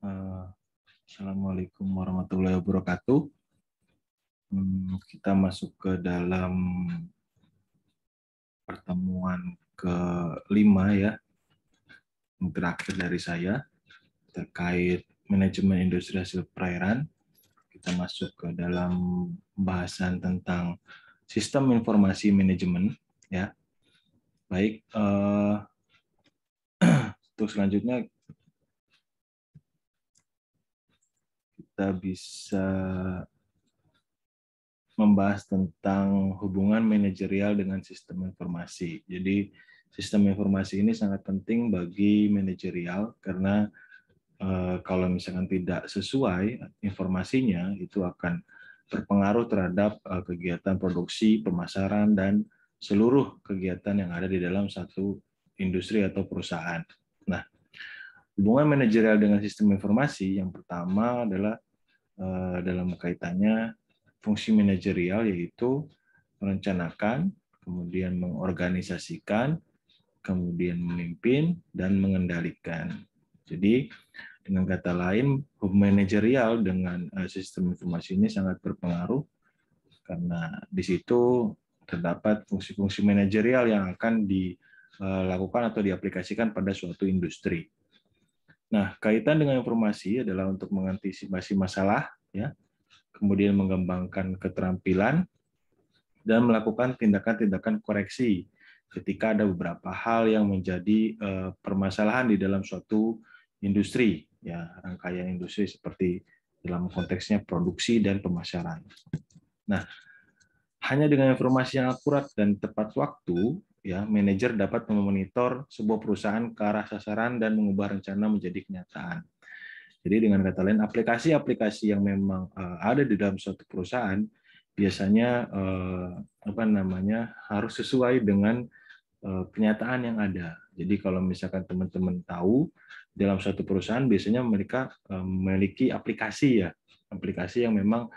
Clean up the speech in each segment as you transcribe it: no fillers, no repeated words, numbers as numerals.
Assalamualaikum warahmatullahi wabarakatuh. Kita masuk ke dalam pertemuan kelima ya, yang terakhir dari saya terkait manajemen industri hasil perairan. Kita masuk ke dalam pembahasan tentang sistem informasi manajemen ya. Baik, untuk selanjutnya kita bisa membahas tentang hubungan manajerial dengan sistem informasi. Jadi sistem informasi ini sangat penting bagi manajerial karena kalau misalkan tidak sesuai informasinya itu akan berpengaruh terhadap kegiatan produksi, pemasaran, dan seluruh kegiatan yang ada di dalam satu industri atau perusahaan. Nah, hubungan manajerial dengan sistem informasi yang pertama adalah dalam kaitannya fungsi manajerial, yaitu merencanakan, kemudian mengorganisasikan, kemudian memimpin, dan mengendalikan. Jadi, dengan kata lain, manajerial dengan sistem informasi ini sangat berpengaruh karena di situ terdapat fungsi-fungsi manajerial yang akan dilakukan atau diaplikasikan pada suatu industri. Nah, kaitan dengan informasi adalah untuk mengantisipasi masalah, ya, kemudian mengembangkan keterampilan, dan melakukan tindakan-tindakan koreksi ketika ada beberapa hal yang menjadi permasalahan di dalam suatu industri, ya, rangkaian industri seperti dalam konteksnya produksi dan pemasaran. Nah, hanya dengan informasi yang akurat dan tepat waktu, ya, manajer dapat memonitor sebuah perusahaan ke arah sasaran dan mengubah rencana menjadi kenyataan. Jadi dengan kata lain, aplikasi-aplikasi yang memang ada di dalam suatu perusahaan biasanya harus sesuai dengan kenyataan yang ada. Jadi kalau misalkan teman-teman tahu dalam suatu perusahaan biasanya mereka memiliki aplikasi ya, aplikasi yang memang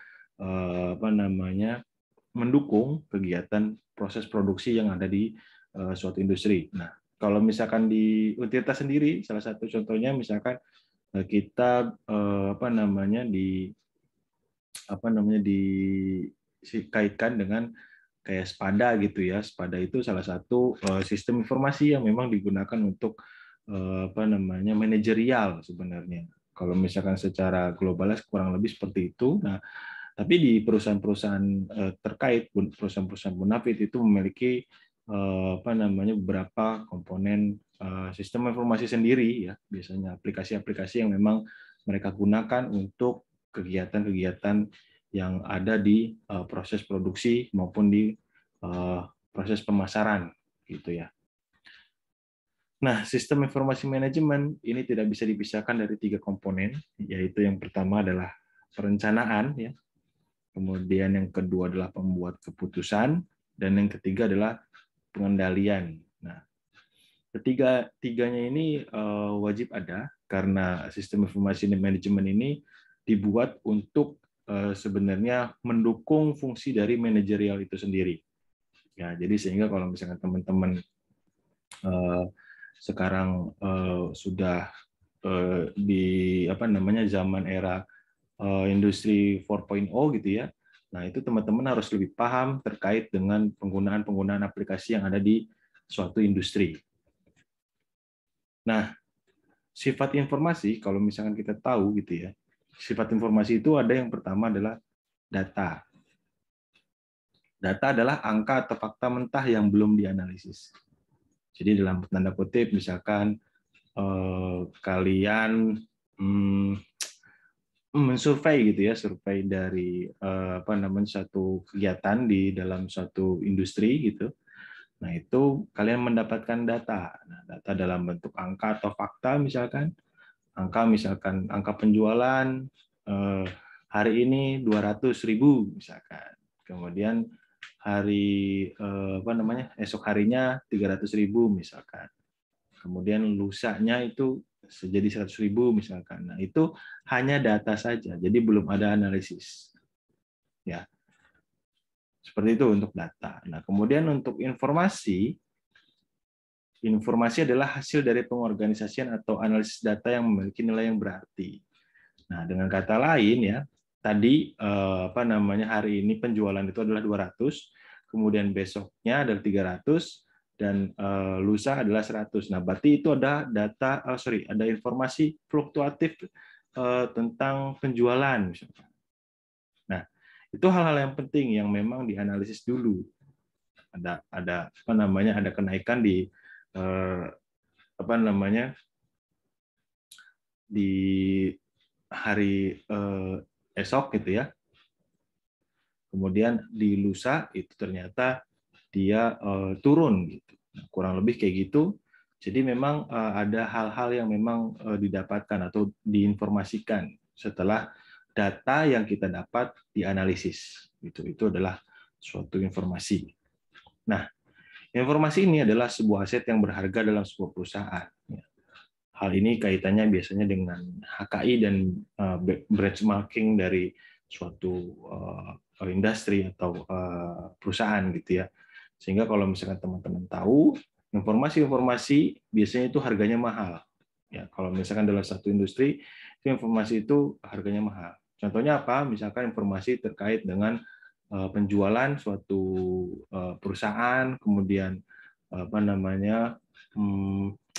mendukung kegiatan proses produksi yang ada di suatu industri. Nah, kalau misalkan di Untirta sendiri, salah satu contohnya misalkan kita dikaitkan dengan kayak Spada gitu ya. Spada itu salah satu sistem informasi yang memang digunakan untuk manajerial sebenarnya. Kalau misalkan secara globalnya kurang lebih seperti itu. Nah, tapi di perusahaan-perusahaan terkait, perusahaan-perusahaan munafik itu memiliki beberapa komponen sistem informasi sendiri ya, biasanya aplikasi-aplikasi yang memang mereka gunakan untuk kegiatan-kegiatan yang ada di proses produksi maupun di proses pemasaran gitu ya. Nah, sistem informasi manajemen ini tidak bisa dipisahkan dari 3 komponen, yaitu yang pertama adalah perencanaan ya. Kemudian yang kedua adalah pembuat keputusan, dan yang ketiga adalah pengendalian. Nah, tiganya ini wajib ada karena sistem informasi manajemen ini dibuat untuk sebenarnya mendukung fungsi dari manajerial itu sendiri. Ya, jadi sehingga kalau misalkan teman-teman sekarang sudah di zaman era industri 4.0 gitu ya. Nah, itu teman-teman harus lebih paham terkait dengan penggunaan aplikasi yang ada di suatu industri. Nah, sifat informasi, kalau misalkan kita tahu gitu ya, sifat informasi itu ada yang pertama adalah data. Data adalah angka atau fakta mentah yang belum dianalisis. Jadi dalam tanda kutip, misalkan kalian mensurvei gitu ya, survei dari satu kegiatan di dalam suatu industri gitu. Nah, itu kalian mendapatkan data. Nah, data dalam bentuk angka atau fakta misalkan. Angka penjualan hari ini 200.000 misalkan. Kemudian hari esok harinya 300.000 misalkan. Kemudian lusanya itu jadi 100.000 misalkan. Nah, itu hanya data saja, jadi belum ada analisis. Ya. Seperti itu untuk data. Nah, kemudian untuk informasi adalah hasil dari pengorganisasian atau analisis data yang memiliki nilai yang berarti. Nah, dengan kata lain ya, tadi hari ini penjualan itu adalah 200, kemudian besoknya adalah 300 dan lusa adalah 100. Nah, berarti itu ada ada informasi fluktuatif tentang penjualan misalkan. Nah, itu hal-hal yang penting yang memang dianalisis dulu. Ada kenaikan di di hari esok gitu ya. Kemudian di lusa itu ternyata dia turun gitu. Kurang lebih kayak gitu. Jadi memang ada hal-hal yang memang didapatkan atau diinformasikan setelah data yang kita dapat dianalisis. Itu adalah suatu informasi. Nah, informasi ini adalah sebuah aset yang berharga dalam sebuah perusahaan. Hal ini kaitannya biasanya dengan HKI dan benchmarking dari suatu industri atau perusahaan gitu ya. Sehingga kalau misalkan teman-teman tahu, informasi-informasi biasanya itu harganya mahal. Ya, kalau misalkan dalam satu industri, itu informasi itu harganya mahal. Contohnya apa? Misalkan informasi terkait dengan penjualan suatu perusahaan, kemudian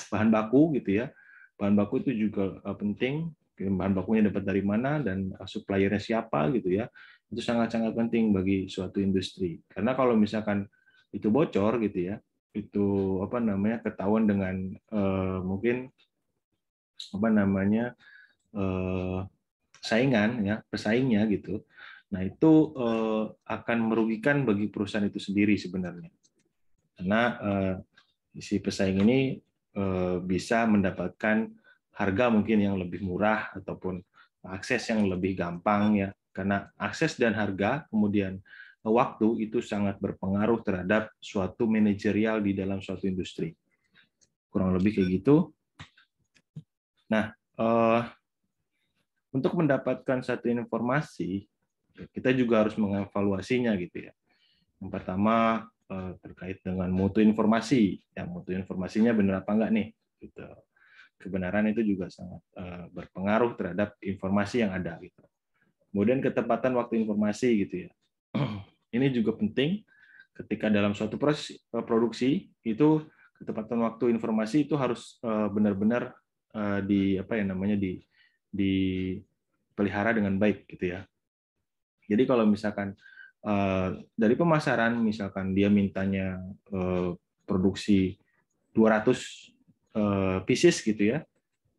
bahan baku gitu ya. Bahan baku itu juga penting, bahan bakunya dapat dari mana dan suppliernya siapa gitu ya. Itu sangat-sangat penting bagi suatu industri. Karena kalau misalkan itu bocor gitu ya, itu ketahuan dengan mungkin saingan ya, pesaingnya gitu. Nah, itu akan merugikan bagi perusahaan itu sendiri sebenarnya. Karena si pesaing ini bisa mendapatkan harga mungkin yang lebih murah ataupun akses yang lebih gampang ya. Karena akses dan harga kemudian waktu itu sangat berpengaruh terhadap suatu manajerial di dalam suatu industri. Kurang lebih kayak gitu. Nah, untuk mendapatkan satu informasi, kita juga harus mengevaluasinya gitu ya. Yang pertama terkait dengan mutu informasi. Yang mutu informasinya benar apa enggak nih? Gitu. Kebenaran itu juga sangat berpengaruh terhadap informasi yang ada. Gitu. Kemudian ketepatan waktu informasi gitu ya. Ini juga penting ketika dalam suatu proses produksi itu ketepatan waktu informasi itu harus benar-benar dipelihara dengan baik gitu ya. Jadi kalau misalkan dari pemasaran misalkan dia mintanya produksi 200 pieces gitu ya.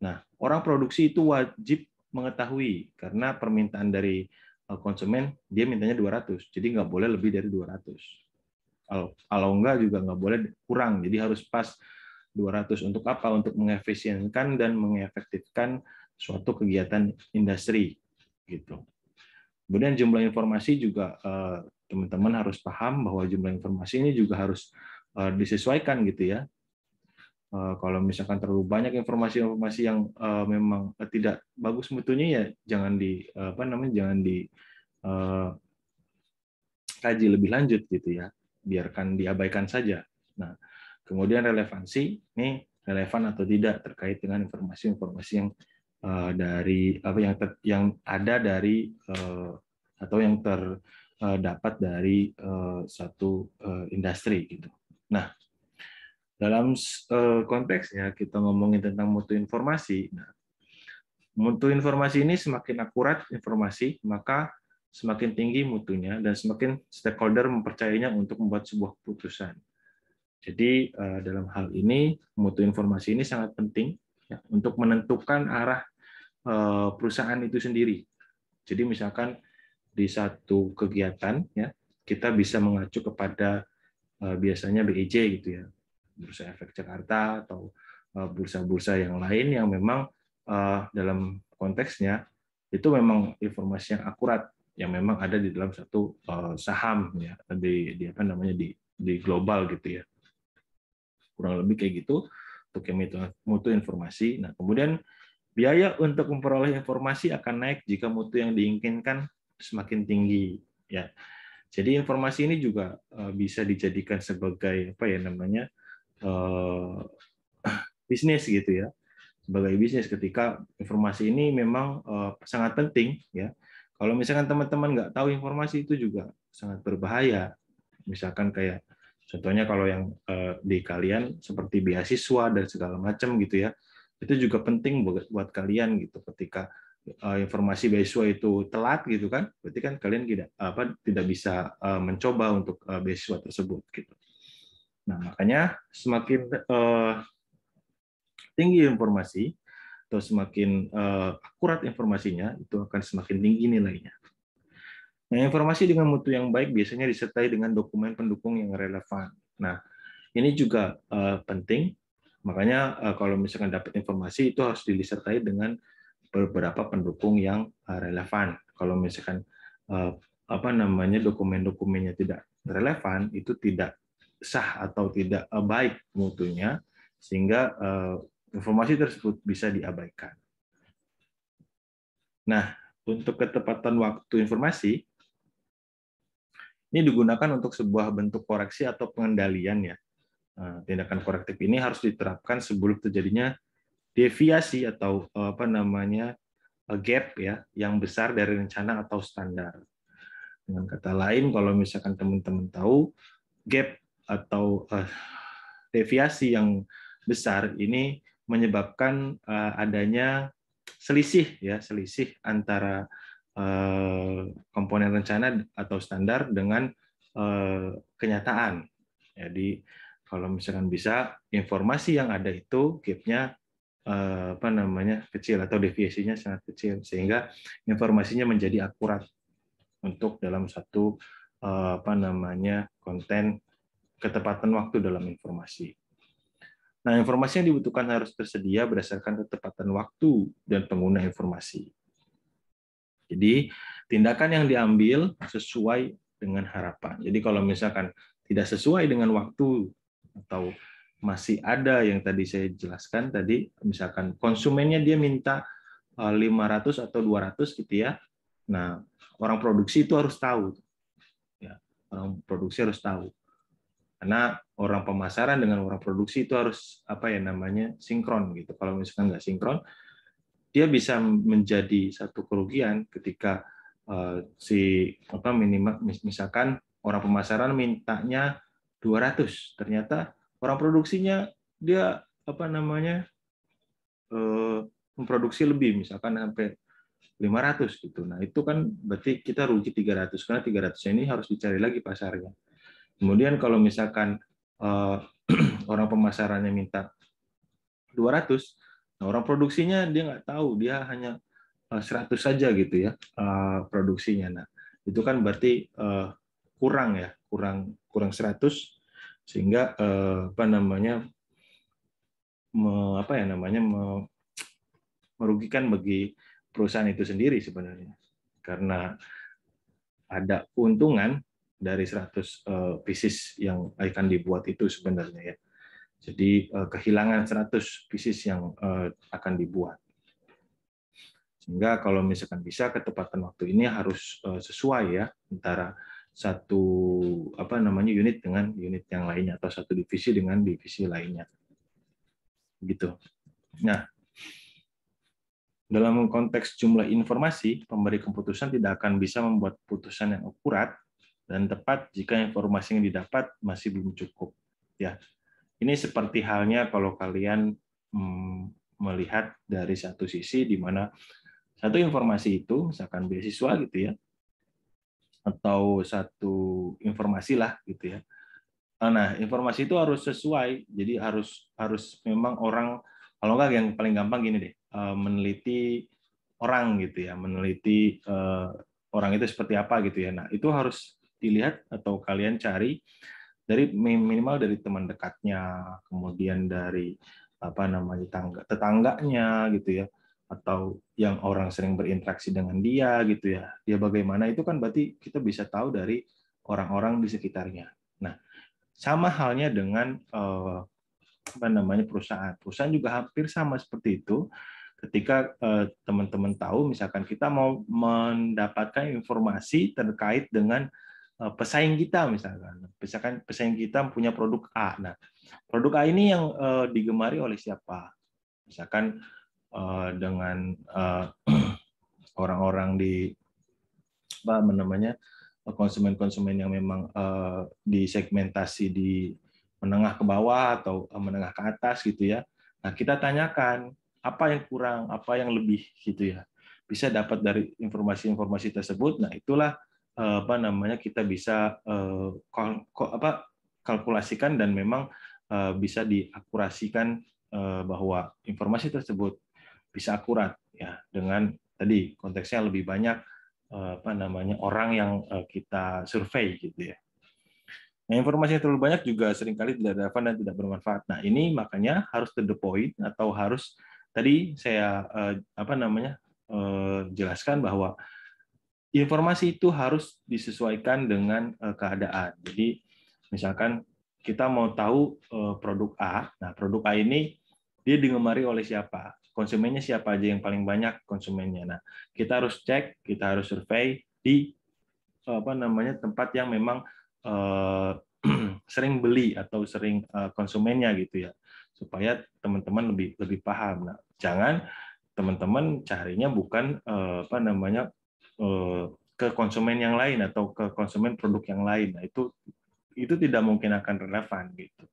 Nah, orang produksi itu wajib mengetahui karena permintaan dari konsumen dia mintanya 200. Jadi nggak boleh lebih dari 200. Kalau enggak juga nggak boleh kurang. Jadi harus pas 200. Untuk apa? Untuk mengefisienkan dan mengefektifkan suatu kegiatan industri gitu. Kemudian jumlah informasi juga teman-teman harus paham bahwa jumlah informasi ini juga harus disesuaikan gitu ya. Kalau misalkan terlalu banyak informasi-informasi yang memang tidak bagus mutunya ya jangan dikaji lebih lanjut gitu ya. Biarkan diabaikan saja. Nah, kemudian relevansi ini relevan atau tidak terkait dengan informasi-informasi yang yang ada dari atau yang terdapat dari satu industri gitu. Nah, dalam konteksnya kita ngomongin tentang mutu informasi. Nah, mutu informasi ini semakin akurat informasi, maka semakin tinggi mutunya dan semakin stakeholder mempercayainya untuk membuat sebuah keputusan. Jadi dalam hal ini mutu informasi ini sangat penting ya, untuk menentukan arah perusahaan itu sendiri. Jadi misalkan di satu kegiatan ya kita bisa mengacu kepada biasanya BEJ gitu ya, Bursa Efek Jakarta atau bursa-bursa yang lain yang memang dalam konteksnya itu memang informasi yang akurat yang memang ada di dalam satu saham ya di global gitu ya. Kurang lebih kayak gitu untuk yang mutu informasi. Nah, kemudian biaya untuk memperoleh informasi akan naik jika mutu yang diinginkan semakin tinggi ya. Jadi informasi ini juga bisa dijadikan sebagai bisnis gitu ya. sebagai bisnis ketika informasi ini memang sangat penting ya. Kalau misalkan teman-teman nggak tahu informasi itu juga sangat berbahaya. Misalkan kayak contohnya kalau yang di kalian seperti beasiswa dan segala macam gitu ya, itu juga penting buat kalian gitu. Ketika informasi beasiswa itu telat gitu kan, berarti kan kalian tidak bisa mencoba untuk beasiswa tersebut gitu. Nah makanya semakin tinggi informasi atau semakin akurat informasinya, itu akan semakin tinggi nilainya. Nah, informasi dengan mutu yang baik biasanya disertai dengan dokumen pendukung yang relevan. Nah, ini juga penting. Makanya kalau misalkan dapat informasi itu harus disertai dengan beberapa pendukung yang relevan. Kalau misalkan dokumen-dokumennya tidak relevan, itu tidak sah atau tidak baik mutunya, sehingga informasi tersebut bisa diabaikan. Nah, untuk ketepatan waktu informasi, ini digunakan untuk sebuah bentuk koreksi atau pengendalian ya. Tindakan korektif ini harus diterapkan sebelum terjadinya deviasi atau gap ya yang besar dari rencana atau standar. Dengan kata lain, kalau misalkan teman-teman tahu gap atau deviasi yang besar ini menyebabkan adanya selisih antara komponen rencana atau standar dengan kenyataan. Jadi kalau misalkan bisa informasi yang ada itu gap-nya kecil atau deviasinya sangat kecil sehingga informasinya menjadi akurat untuk dalam satu konten ketepatan waktu dalam informasi. Nah, informasi yang dibutuhkan harus tersedia berdasarkan ketepatan waktu dan pengguna informasi. Jadi, tindakan yang diambil sesuai dengan harapan. Jadi, kalau misalkan tidak sesuai dengan waktu atau masih ada yang tadi saya jelaskan tadi, misalkan konsumennya dia minta 500 atau 200 gitu ya. Nah, orang produksi itu harus tahu. Ya, orang produksi harus tahu. Karena orang pemasaran dengan orang produksi itu harus sinkron gitu. Kalau misalkan nggak sinkron, dia bisa menjadi satu kerugian ketika misalkan orang pemasaran mintanya 200, ternyata orang produksinya dia memproduksi lebih, misalkan sampai 500 gitu. Nah, itu kan berarti kita rugi 300 karena 300 ini harus dicari lagi pasarnya. Kemudian kalau misalkan orang pemasarannya minta 200, nah orang produksinya dia nggak tahu, dia hanya 100 saja gitu ya produksinya. Nah, itu kan berarti kurang 100 sehingga merugikan bagi perusahaan itu sendiri sebenarnya. Karena ada keuntungan dari 100 pieces yang akan dibuat itu sebenarnya ya. Jadi kehilangan 100 pieces yang akan dibuat. Sehingga kalau misalkan bisa ketepatan waktu ini harus sesuai ya antara satu unit dengan unit yang lainnya atau satu divisi dengan divisi lainnya. Gitu. Nah, dalam konteks jumlah informasi, pemberi keputusan tidak akan bisa membuat putusan yang akurat dan tepat jika informasi yang didapat masih belum cukup. Ya, ini seperti halnya kalau kalian melihat dari satu sisi di mana satu informasi itu, misalkan beasiswa gitu ya, atau satu informasi lah gitu ya. Nah, informasi itu harus sesuai, jadi harus memang orang, kalau nggak yang paling gampang gini deh, meneliti orang gitu ya, meneliti orang itu seperti apa gitu ya. Nah, itu harus dilihat atau kalian cari dari minimal dari teman dekatnya, kemudian dari tetangganya gitu ya, atau yang orang sering berinteraksi dengan dia gitu ya. Dia bagaimana itu kan berarti kita bisa tahu dari orang-orang di sekitarnya. Nah, sama halnya dengan perusahaan. Perusahaan juga hampir sama seperti itu. Ketika teman-teman tahu, misalkan kita mau mendapatkan informasi terkait dengan pesaing kita, misalkan pesaing kita punya produk A. Nah, produk A ini yang digemari oleh siapa? Misalkan dengan orang-orang di apa namanya konsumen-konsumen yang memang disegmentasi di menengah ke bawah atau menengah ke atas gitu ya. Nah, kita tanyakan apa yang kurang, apa yang lebih gitu ya. Bisa dapat dari informasi-informasi tersebut. Nah, itulah apa namanya kita bisa kalkulasikan dan memang bisa diakurasikan bahwa informasi tersebut bisa akurat ya dengan tadi konteksnya lebih banyak apa namanya orang yang kita survei gitu ya. Nah, informasi yang terlalu banyak juga seringkali tidak relevan dan tidak bermanfaat. Nah, ini makanya harus to the point atau harus tadi saya apa namanya jelaskan bahwa informasi itu harus disesuaikan dengan keadaan. Jadi, misalkan kita mau tahu produk A, nah produk A ini dia digemari oleh siapa? Konsumennya siapa aja yang paling banyak konsumennya. Nah, kita harus cek, kita harus survei di apa namanya tempat yang memang sering beli atau sering konsumennya gitu ya, supaya teman-teman lebih paham. Nah, jangan teman-teman carinya bukan apa namanya ke konsumen yang lain atau ke konsumen produk yang lain. Nah, itu tidak mungkin akan relevan gitu.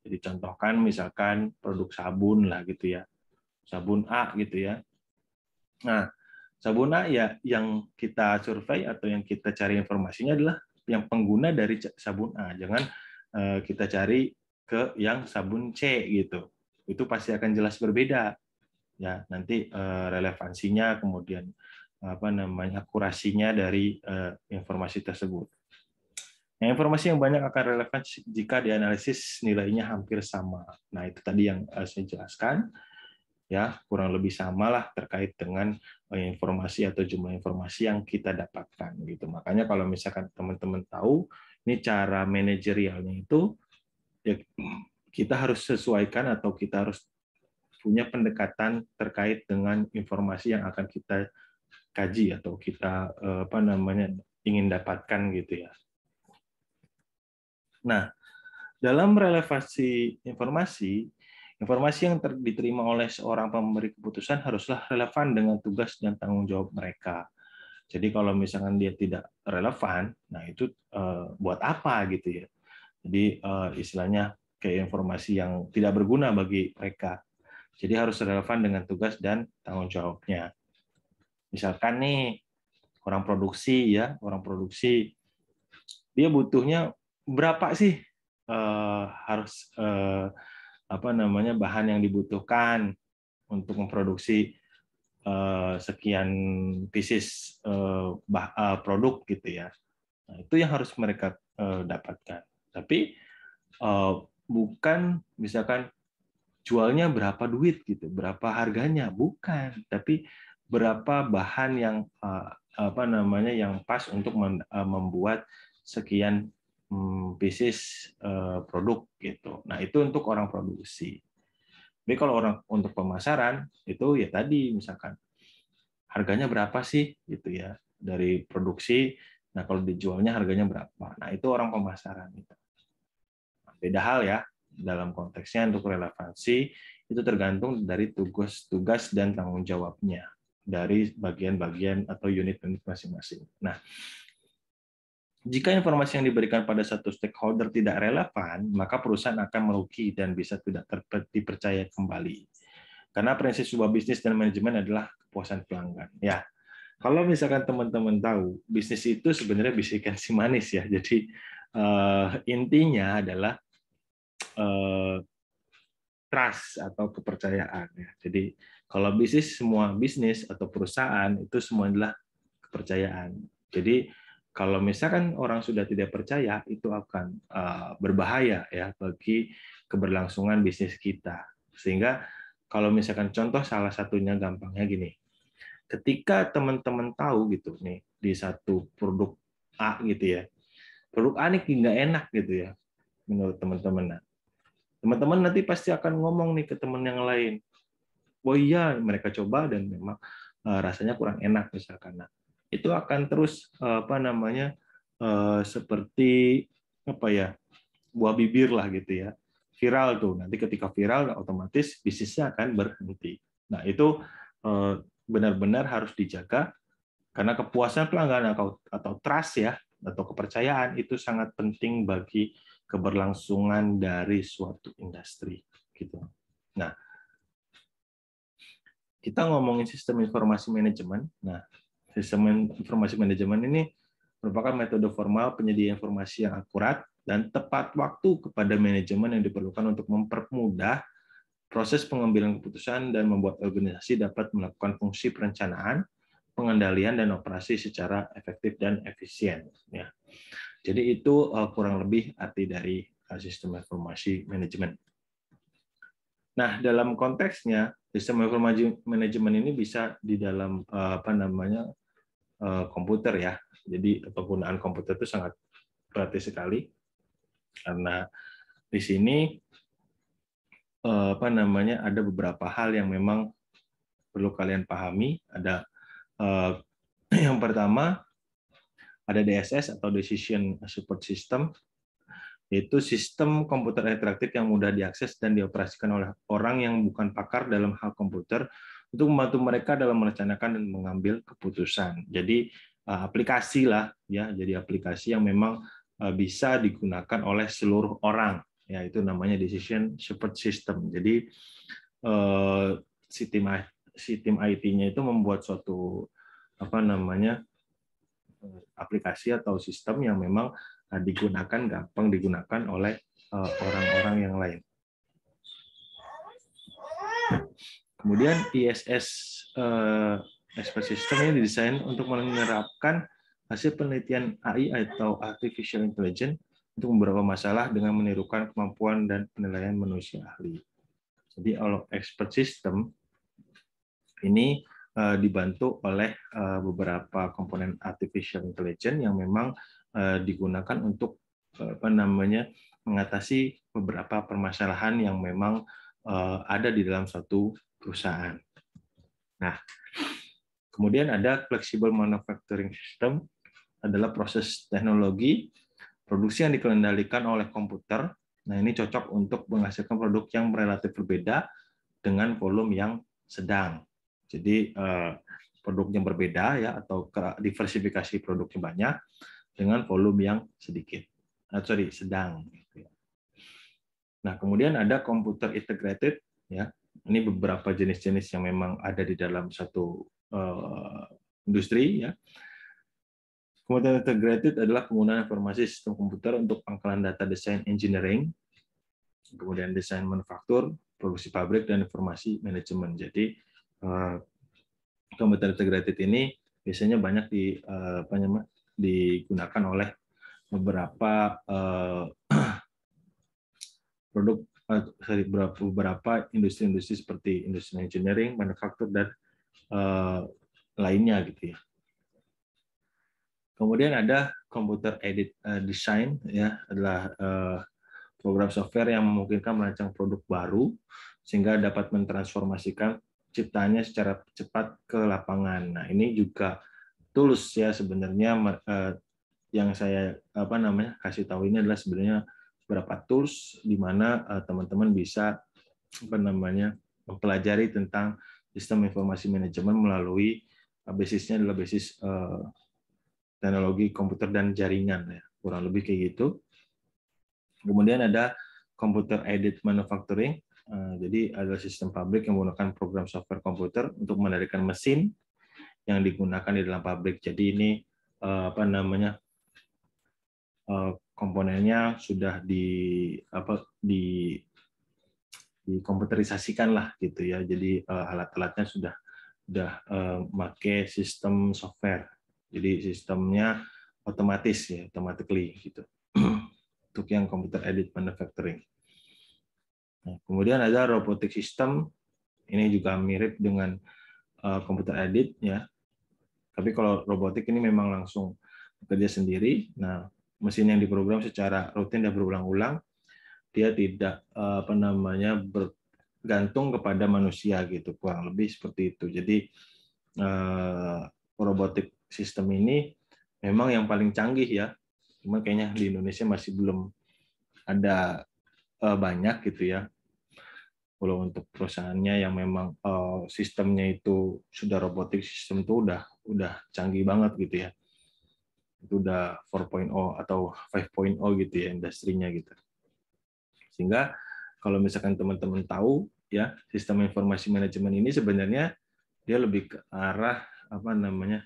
Jadi contohkan misalkan produk sabun lah gitu ya, sabun A gitu ya. Nah, sabun A ya yang kita survei atau yang kita cari informasinya adalah yang pengguna dari sabun A. Jangan kita cari ke yang sabun C gitu. Itu pasti akan jelas berbeda. Ya, nanti relevansinya kemudian apa namanya akurasinya dari informasi tersebut. Nah, informasi yang banyak akan relevan jika dianalisis nilainya hampir sama. Nah, itu tadi yang saya jelaskan. Ya, kurang lebih samalah terkait dengan informasi atau jumlah informasi yang kita dapatkan gitu. Makanya kalau misalkan teman-teman tahu ini cara manajerialnya itu ya kita harus sesuaikan atau kita harus punya pendekatan terkait dengan informasi yang akan kita kaji atau kita apa namanya ingin dapatkan gitu ya. Nah, dalam relevansi informasi, informasi yang diterima oleh seorang pemberi keputusan haruslah relevan dengan tugas dan tanggung jawab mereka. Jadi kalau misalkan dia tidak relevan, nah itu buat apa gitu ya. Jadi istilahnya kayak informasi yang tidak berguna bagi mereka. Jadi harus relevan dengan tugas dan tanggung jawabnya. Misalkan nih orang produksi ya, orang produksi dia butuhnya berapa sih harus apa namanya bahan yang dibutuhkan untuk memproduksi sekian pieces produk gitu ya. Nah, itu yang harus mereka dapatkan. Tapi bukan misalkan jualnya berapa duit gitu, berapa harganya, bukan, tapi berapa bahan yang apa namanya yang pas untuk membuat sekian pieces produk gitu. Nah, itu untuk orang produksi. Tapi kalau orang untuk pemasaran itu ya tadi misalkan harganya berapa sih gitu ya dari produksi. Nah, kalau dijualnya harganya berapa. Nah, itu orang pemasaran gitu. Nah, beda hal ya dalam konteksnya untuk relevansi itu tergantung dari tugas dan tanggung jawabnya dari bagian-bagian atau unit-unit masing-masing. Nah, jika informasi yang diberikan pada satu stakeholder tidak relevan, maka perusahaan akan merugi dan bisa tidak dipercaya kembali. Karena prinsip sebuah bisnis dan manajemen adalah kepuasan pelanggan. Ya, kalau misalkan teman-teman tahu, bisnis itu sebenarnya bisikan si manis ya. Jadi intinya adalah trust atau kepercayaan. Ya. Jadi kalau bisnis, semua bisnis atau perusahaan itu semua adalah kepercayaan. Jadi kalau misalkan orang sudah tidak percaya, itu akan berbahaya ya bagi keberlangsungan bisnis kita. Sehingga kalau misalkan contoh salah satunya gampangnya gini, ketika teman-teman tahu gitu nih di satu produk A gitu ya, produk A ini nggak enak gitu ya menurut teman-teman. Nah, teman-teman nanti pasti akan ngomong nih ke teman yang lain, oh iya mereka coba dan memang rasanya kurang enak misalkan. Nah, itu akan terus apa namanya seperti apa ya buah bibir lah gitu ya. viral tuh. Nanti ketika viral otomatis bisnisnya akan berhenti. Nah, itu benar-benar harus dijaga karena kepuasan pelanggan atau trust ya atau kepercayaan itu sangat penting bagi keberlangsungan dari suatu industri gitu. Nah, kita ngomongin sistem informasi manajemen. Nah, sistem informasi manajemen ini merupakan metode formal penyedia informasi yang akurat dan tepat waktu kepada manajemen yang diperlukan untuk mempermudah proses pengambilan keputusan dan membuat organisasi dapat melakukan fungsi perencanaan, pengendalian, dan operasi secara efektif dan efisien. Ya. Jadi itu kurang lebih arti dari sistem informasi manajemen. Nah, dalam konteksnya sistem informasi manajemen ini bisa di dalam komputer ya. Jadi penggunaan komputer itu sangat praktis sekali karena di sini ada beberapa hal yang memang perlu kalian pahami. Ada yang pertama ada DSS atau Decision Support System, yaitu sistem komputer interaktif yang mudah diakses dan dioperasikan oleh orang yang bukan pakar dalam hal komputer untuk membantu mereka dalam merencanakan dan mengambil keputusan. Jadi aplikasi lah ya, jadi aplikasi yang memang bisa digunakan oleh seluruh orang, ya itu namanya Decision Support System. Jadi si tim IT-nya itu membuat suatu aplikasi atau sistem yang memang gampang digunakan oleh orang-orang yang lain. Kemudian ISS Expert System ini didesain untuk menerapkan hasil penelitian AI atau Artificial Intelligence untuk beberapa masalah dengan menirukan kemampuan dan penilaian manusia ahli. Jadi kalau Expert System ini dibantu oleh beberapa komponen Artificial Intelligence yang memang digunakan untuk mengatasi beberapa permasalahan yang memang ada di dalam suatu perusahaan. Nah, kemudian ada Flexible Manufacturing System, adalah proses teknologi produksi yang dikendalikan oleh komputer. Nah, ini cocok untuk menghasilkan produk yang relatif berbeda dengan volume yang sedang. Jadi produknya berbeda ya, atau diversifikasi produknya banyak dengan volume yang sedikit. Sedang. Nah, kemudian ada computer integrated ya. Ini beberapa jenis-jenis yang memang ada di dalam satu industri ya. Computer integrated adalah penggunaan informasi sistem komputer untuk pangkalan data desain engineering, kemudian desain manufaktur, produksi pabrik, dan informasi manajemen. Jadi computer integrated ini biasanya banyak digunakan oleh beberapa beberapa industri-industri seperti industri engineering, manufaktur, dan lainnya gitu ya. Kemudian ada computer aided design ya, adalah program software yang memungkinkan merancang produk baru sehingga dapat mentransformasikan ciptaannya secara cepat ke lapangan. Nah, ini juga tools ya sebenarnya yang saya kasih tahu ini adalah sebenarnya beberapa tools di mana teman-teman bisa mempelajari tentang sistem informasi manajemen melalui basisnya adalah basis teknologi komputer dan jaringan ya, kurang lebih kayak gitu. Kemudian ada computer aided manufacturing. Jadi ada sistem pabrik yang menggunakan program software komputer untuk mengendalikan mesin yang digunakan di dalam pabrik. Jadi ini komponennya sudah dikomputerisasikan lah gitu ya. Jadi alat-alatnya sudah pakai sistem software. Jadi sistemnya otomatis ya, automatically gitu. Untuk yang computer aided manufacturing. Nah, kemudian ada robotic system. Ini juga mirip dengan computer aided ya. Tapi kalau robotik ini memang langsung bekerja sendiri. Nah, mesin yang diprogram secara rutin dan berulang-ulang, dia tidak bergantung kepada manusia gitu, kurang lebih seperti itu. Jadi robotik sistem ini memang yang paling canggih ya. Cuma kayaknya di Indonesia masih belum ada banyak gitu ya. Kalau untuk perusahaannya yang memang sistemnya itu sudah robotik, sistem itu udah canggih banget gitu ya. Itu udah 4.0 atau 5.0 gitu ya industrinya gitu. Sehingga kalau misalkan teman-teman tahu ya, sistem informasi manajemen ini sebenarnya dia lebih ke arah apa namanya?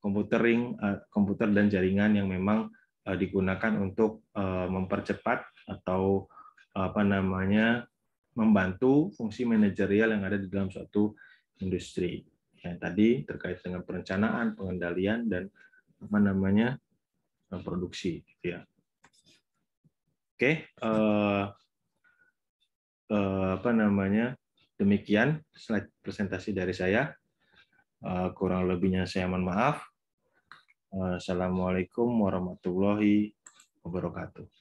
Komputer dan jaringan yang memang digunakan untuk mempercepat atau apa namanya? Membantu fungsi manajerial yang ada di dalam suatu industri. Yang tadi terkait dengan perencanaan, pengendalian dan apa namanya? Produksi gitu ya. Oke, apa namanya? Demikian slide presentasi dari saya. Kurang lebihnya saya mohon maaf. Assalamualaikum warahmatullahi wabarakatuh.